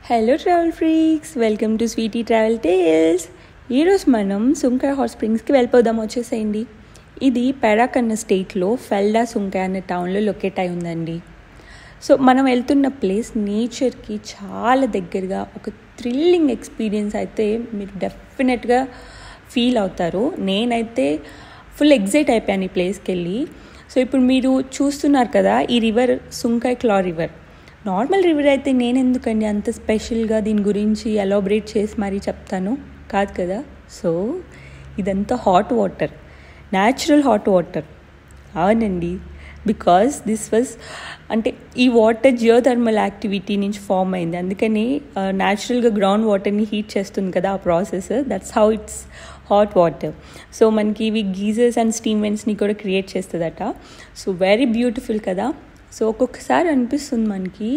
Hello travel freaks, welcome to Sweety travel tales. ఈరోజు మనం సుంకాయ్ hot స్ప్రింగ్స్కి వెళ్ళిపోదాం. వచ్చేసేయండి. ఇది పెరాక్ అన్న స్టేట్లో ఫెల్డా సుంకాయ్ అనే టౌన్లో లొకేట్ అయి ఉందండి. సో మనం వెళ్తున్న ప్లేస్ నేచర్కి చాలా దగ్గరగా ఒక థ్రిల్లింగ్ ఎక్స్పీరియన్స్ అయితే మీరు డెఫినెట్గా ఫీల్ అవుతారు. నేనైతే ఫుల్ ఎగ్జైట్ అయిపోయాను ఈ ప్లేస్కి వెళ్ళి. సో ఇప్పుడు మీరు చూస్తున్నారు కదా, ఈ రివర్ సుంకాయ్ క్లా రివర్. నార్మల్ రివర్ అయితే నేను ఎందుకండి అంత స్పెషల్గా దీని గురించి ఎలాబరేట్ చేసి మరీ చెప్తాను, కాదు కదా. సో ఇదంతా hot water, natural hot water. అవునండి, బికాస్ దిస్ వాజ్ అంటే ఈ వాటర్ జియోథర్మల్ యాక్టివిటీ నుంచి ఫామ్ అయింది. అందుకని న్యాచురల్గా గ్రౌండ్ వాటర్ని హీట్ చేస్తుంది కదా ఆ process. That's how it's hot water. So మనకి ఇవి గీజర్స్ అండ్ స్టీమ్ వెంట్స్ని కూడా క్రియేట్ చేస్తుందట. సో వెరీ బ్యూటిఫుల్ కదా. సో ఒక్కొక్కసారి అనిపిస్తుంది మనకి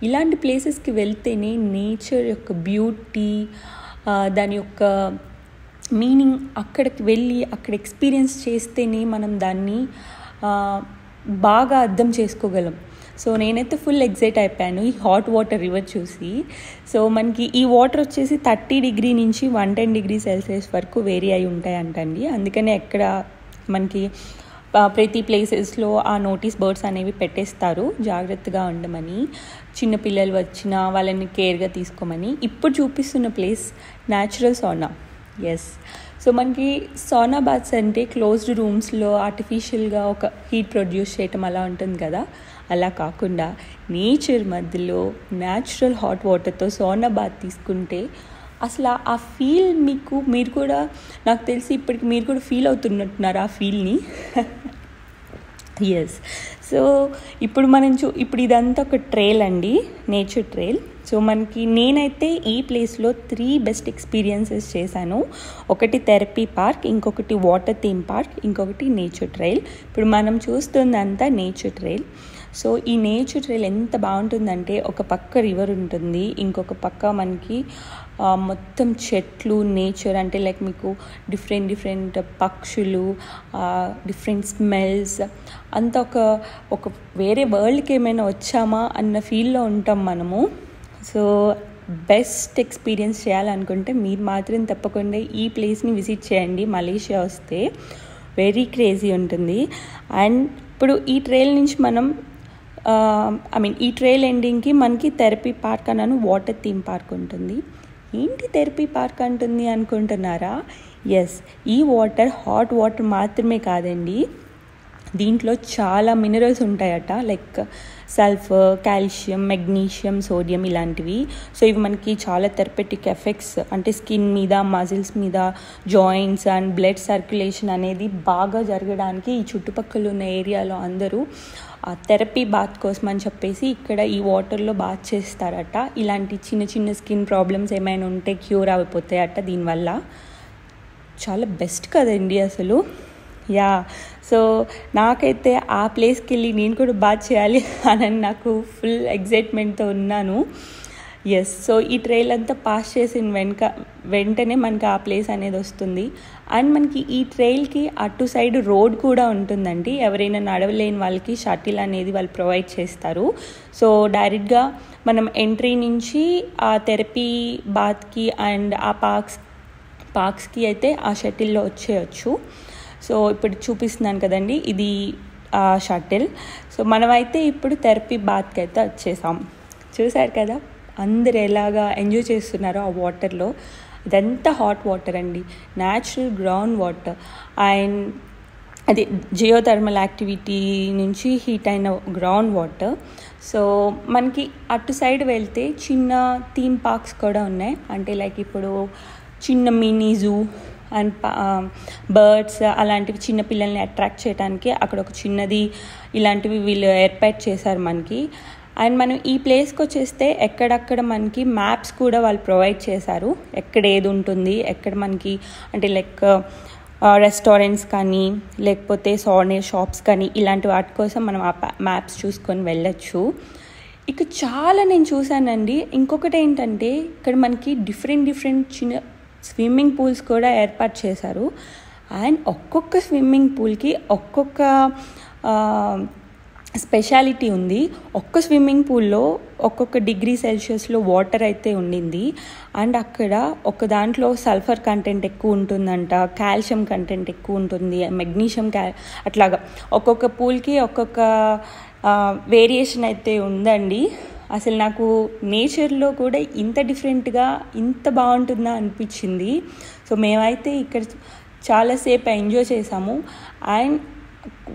ఇలాంటి ప్లేసెస్కి వెళ్తేనే నేచర్ యొక్క బ్యూటీ, దాని యొక్క మీనింగ్ అక్కడికి వెళ్ళి అక్కడ ఎక్స్పీరియన్స్ చేస్తేనే మనం దాన్ని బాగా అర్థం చేసుకోగలం. సో నేనైతే ఫుల్ ఎగ్జైట్ అయిపోయాను ఈ హాట్ వాటర్ రివర్ చూసి. సో మనకి ఈ వాటర్ వచ్చేసి 30 డిగ్రీ నుంచి 110 డిగ్రీ సెల్సియస్ వరకు వేరీ అయి ఉంటాయంటండి. అందుకనే ఎక్కడ మనకి ప్రతి ప్లేసెస్లో ఆ నోటీస్ బోర్డ్స్ అనేవి పెట్టేస్తారు, జాగ్రత్తగా ఉండమని, చిన్నపిల్లలు వచ్చినా వాళ్ళని కేర్గా తీసుకోమని. ఇప్పుడు చూపిస్తున్న place natural sauna. Yes, so మనకి సోనా బాత్స్ అంటే క్లోజ్డ్ రూమ్స్లో ఆర్టిఫిషియల్గా ఒక హీట్ ప్రొడ్యూస్ చేయటం అలా ఉంటుంది కదా. అలా కాకుండా నేచర్ మధ్యలో న్యాచురల్ హాట్ వాటర్తో సోనా బాత్ తీసుకుంటే అసలు ఆ ఫీల్ మీరు కూడా, నాకు తెలిసి ఇప్పటికి మీరు కూడా ఫీల్ అవుతున్నట్టున్నారు ఆ ఫీల్ని. ఎస్, సో ఇప్పుడు ఇప్పుడు ఇదంతా ఒక ట్రైల్ అండి, నేచర్ ట్రైల్. సో నేనైతే ఈ ప్లేస్లో 3 బెస్ట్ ఎక్స్పీరియన్సెస్ చేశాను. ఒకటి థెరపీ పార్క్, ఇంకొకటి వాటర్ థీమ్ పార్క్, ఇంకొకటి నేచర్ ట్రైల్. ఇప్పుడు మనం చూస్తుందంతా నేచర్ ట్రైల్. సో ఈ నేచర్ ట్రైల్ ఎంత బాగుంటుందంటే, ఒక పక్క రివర్ ఉంటుంది, ఇంకొక పక్క మనకి మొత్తం చెట్లు, నేచర్ అంటే లైక్ మీకు డిఫరెంట్ పక్షులు, డిఫరెంట్ స్మెల్స్, అంతా ఒక వేరే వరల్డ్కి ఏమైనా వచ్చామా అన్న ఫీల్లో ఉంటాం మనము. సో బెస్ట్ ఎక్స్పీరియన్స్ చేయాలనుకుంటే మీరు మాత్రం తప్పకుండా ఈ ప్లేస్ని విజిట్ చేయండి. మలేషియా వస్తే వెరీ క్రేజీ ఉంటుంది. అండ్ ఇప్పుడు ఈ ట్రైల్ నుంచి మనం ఈ ట్రైల్ ఎండింగ్కి మనకి థెరపీ పార్క్ అన్నాను, వాటర్ థీమ్ పార్క్ ఉంటుంది. ఏంటి థెరపీ పార్క్ అంటుంది అనుకుంటున్నారా? ఎస్, ఈ వాటర్ హాట్ వాటర్ మాత్రమే కాదండి, దీంట్లో చాలా మినరల్స్ ఉంటాయట, like sulphur, calcium, magnesium, sodium ఇలాంటివి. సో ఇవి మనకి చాలా థెరపెటిక్ ఎఫెక్ట్స్, అంటే స్కిన్ మీద, మజిల్స్ మీద, జాయింట్స్ అండ్ బ్లడ్ సర్క్యులేషన్ అనేది బాగా జరగడానికి ఈ చుట్టుపక్కల ఉన్న ఏరియాలో అందరూ థెరపీ బాత్ కోసం అని చెప్పేసి ఇక్కడ ఈ వాటర్లో బాత్ చేస్తారట. ఇలాంటి చిన్న స్కిన్ ప్రాబ్లమ్స్ ఏమైనా ఉంటే క్యూర్ అయిపోతాయట దీనివల్ల. చాలా బెస్ట్ కదండి అసలు. యా, సో నాకైతే ఆ ప్లేస్కి వెళ్ళి నేను కూడా బాత్ చేయాలి అని నాకు ఫుల్ ఎగ్జైట్మెంట్తో ఉన్నాను. ఎస్, సో ఈ ట్రైల్ అంతా పాస్ చేసిన వెంటనే మనకి ఆ ప్లేస్ అనేది వస్తుంది. అండ్ మనకి ఈ ట్రైల్కి అటు సైడ్ రోడ్ కూడా ఉంటుందండి. ఎవరైనా నడవలేని వాళ్ళకి షటిల్ అనేది వాళ్ళు ప్రొవైడ్ చేస్తారు. సో డైరెక్ట్గా మనం ఎంట్రీ నుంచి ఆ థెరపీ బాత్కి అండ్ ఆ పార్క్స్కి అయితే ఆ షటిల్లో వచ్చేయచ్చు. సో ఇప్పుడు చూపిస్తున్నాను కదండి, ఇది ఆ షటిల్. సో మనమైతే ఇప్పుడు థెరపీ బాత్కి అయితే వచ్చేసాం. చూసారు కదా అందరు ఎలాగా ఎంజాయ్ చేస్తున్నారో ఆ వాటర్లో. ఇదంతా హాట్ వాటర్ అండి, న్యాచురల్ గ్రౌండ్ వాటర్. అండ్ అది జియోథర్మల్ యాక్టివిటీ నుంచి హీట్ అయిన గ్రౌండ్ వాటర్. సో మనకి అటు సైడ్ వెళ్తే చిన్న థీమ్ పార్క్స్ కూడా ఉన్నాయి, అంటే లైక్ ఇప్పుడు చిన్న మినీ జూ అండ్ బర్డ్స్ అలాంటివి చిన్న పిల్లల్ని అట్రాక్ట్ చేయడానికి అక్కడ ఒక చిన్నది ఇలాంటివి వీళ్ళు ఏర్పాటు చేశారు మనకి. అండ్ మనం ఈ ప్లేస్కి వచ్చేస్తే ఎక్కడక్కడ మనకి మ్యాప్స్ కూడా వాళ్ళు ప్రొవైడ్ చేశారు, ఎక్కడ ఏది ఉంటుంది, ఎక్కడ మనకి అంటే లైక్ రెస్టారెంట్స్ కానీ లేకపోతే సోవెనీర్ షాప్స్ కానీ ఇలాంటి వాటి కోసం మనం ఆ మ్యాప్స్ చూసుకొని వెళ్ళచ్చు. ఇక చాలా నేను చూశానండి. ఇంకొకటి ఏంటంటే ఇక్కడ మనకి డిఫరెంట్ చిన్న స్విమ్మింగ్ పూల్స్ కూడా ఏర్పాటు చేశారు. అండ్ ఒక్కొక్క స్విమ్మింగ్ పూల్కి ఒక్కొక్క స్పెషాలిటీ ఉంది. ఒక్క స్విమ్మింగ్ పూల్లో ఒక్కొక్క డిగ్రీ సెల్సియస్లో వాటర్ అయితే ఉండింది. అండ్ అక్కడ ఒక దాంట్లో సల్ఫర్ కంటెంట్ ఎక్కువ ఉంటుందంట, కాల్షియం కంటెంట్ ఎక్కువ ఉంటుంది, మెగ్నీషియం అట్లాగా ఒక్కొక్క పూల్కి ఒక్కొక్క వేరియేషన్ అయితే ఉందండి. అసలు నాకు నేచర్లో కూడా ఇంత డిఫరెంట్గా ఇంత బాగుంటుందా అనిపించింది. సో మేమైతే ఇక్కడ చాలాసేపు ఎంజాయ్ చేసాము. అండ్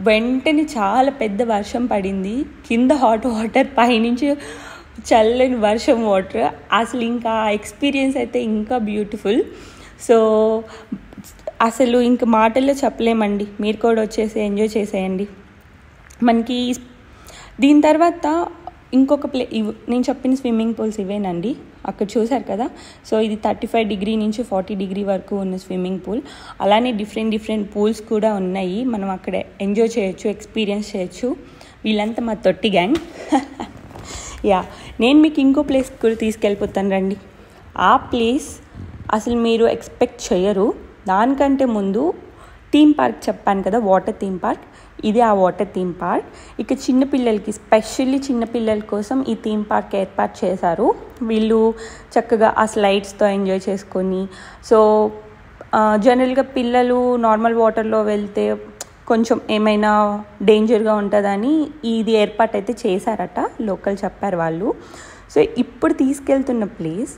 వెంటనే చాలా పెద్ద వర్షం పడింది, కింద హాట్ వాటర్, పైనుంచి చల్లని వర్షం వాటర్. అసలు ఇంకా ఎక్స్పీరియన్స్ అయితే ఇంకా బ్యూటిఫుల్. సో అసలు ఇంక మాటల్లో చెప్పలేమండి. మీరు కూడా వచ్చేసి ఎంజాయ్ చేసేయండి. మనకి దీని తర్వాత ఇంకొక నేను చెప్పిన స్విమ్మింగ్ పూల్స్ ఇవేనండి, అక్కడ చూసారు కదా. సో ఇది 35 డిగ్రీ నుంచి 40 డిగ్రీ వరకు ఉన్న స్విమ్మింగ్ పూల్. అలానే డిఫరెంట్ పూల్స్ కూడా ఉన్నాయి. మనం అక్కడ ఎంజాయ్ చేయొచ్చు, ఎక్స్పీరియన్స్ చేయొచ్చు. వీళ్ళంతా మా తొట్టి గ్యాంగ్. యా, నేను మీకు ఇంకో ప్లేస్ కూడా తీసుకెళ్ళిపోతాను రండి. ఆ ప్లేస్ అసలు మీరు ఎక్స్పెక్ట్ చేయరు. దానికంటే ముందు థీమ్ పార్క్ చెప్పాను కదా, వాటర్ థీమ్ పార్క్. ఇది ఆ వాటర్ థీమ్ పార్క్. ఇక చిన్నపిల్లలకి, స్పెషల్లీ చిన్నపిల్లల కోసం ఈ థీమ్ పార్క్ ఏర్పాటు చేశారు. వీళ్ళు చక్కగా ఆ స్లైడ్స్తో ఎంజాయ్ చేసుకొని, సో జనరల్గా పిల్లలు నార్మల్ వాటర్లో వెళ్తే కొంచెం ఏమైనా డేంజర్గా ఉంటుందని ఇది ఏర్పాటు అయితే చేశారట, లోకల్ చెప్పారు వాళ్ళు. సో ఇప్పుడు తీసుకెళ్తున్న ప్లేస్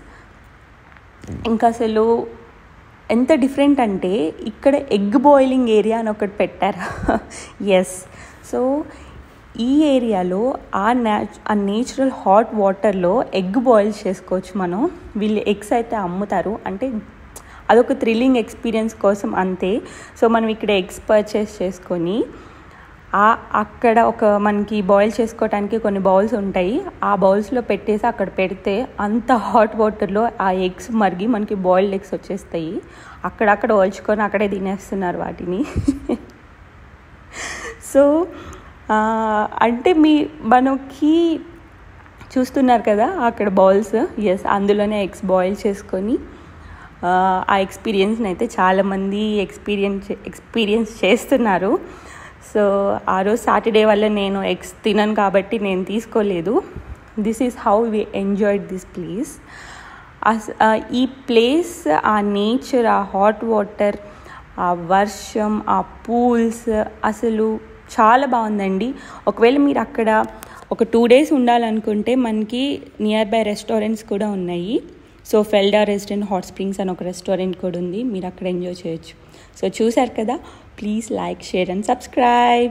ఇంకా అసలు ఎంత డిఫరెంట్ అంటే, ఇక్కడ ఎగ్ బాయిలింగ్ ఏరియా అని ఒకటి పెట్టారు. ఎస్, సో ఈ ఏరియాలో ఆ నేచురల్ హాట్ వాటర్లో ఎగ్ బాయిల్ చేసుకోవచ్చు మనం. వీళ్ళు ఎగ్స్ అయితే అమ్ముతారు, అంటే అదొక థ్రిల్లింగ్ ఎక్స్పీరియన్స్ కోసం అంతే. సో మనం ఇక్కడ ఎగ్స్ పర్చేస్ చేసుకొని అక్కడ ఒక మనకి బాయిల్ చేసుకోవడానికి కొన్ని బౌల్స్ ఉంటాయి, ఆ బౌల్స్లో పెట్టేసి అక్కడ పెడితే అంత హాట్ వాటర్లో ఆ ఎగ్స్ మరిగి మనకి బాయిల్డ్ ఎగ్స్ వచ్చేస్తాయి. అక్కడక్కడ ఒల్చుకొని అక్కడే తినేస్తున్నారు వాటిని. సో అంటే మనకి చూస్తున్నారు కదా అక్కడ బౌల్స్. ఎస్, అందులోనే ఎగ్స్ బాయిల్ చేసుకొని ఆ ఎక్స్పీరియన్స్ని అయితే చాలామంది ఎక్స్పీరియన్స్ చేస్తున్నారు. సో ఆ రోజు సాటర్డే వల్ల నేను ఎగ్స్ తినను కాబట్టి నేను తీసుకోలేదు. This is how we enjoyed this place. ఈ ప్లేస్, ఆ నేచర్, ఆ హాట్ వాటర్, ఆ వర్షం, ఆ పూల్స్ అసలు చాలా బాగుందండి. ఒకవేళ మీరు అక్కడ ఒక 2 days ఉండాలనుకుంటే మనకి నియర్ బై రెస్టారెంట్స్ కూడా ఉన్నాయి. సో ఫెల్డా రెస్టారెంట్, హాట్ స్ప్రింగ్స్ అని ఒక రెస్టారెంట్ కూడా ఉంది, మీరు అక్కడ ఎంజాయ్ చేయొచ్చు. సో చూసారు కదా, please like, share and subscribe.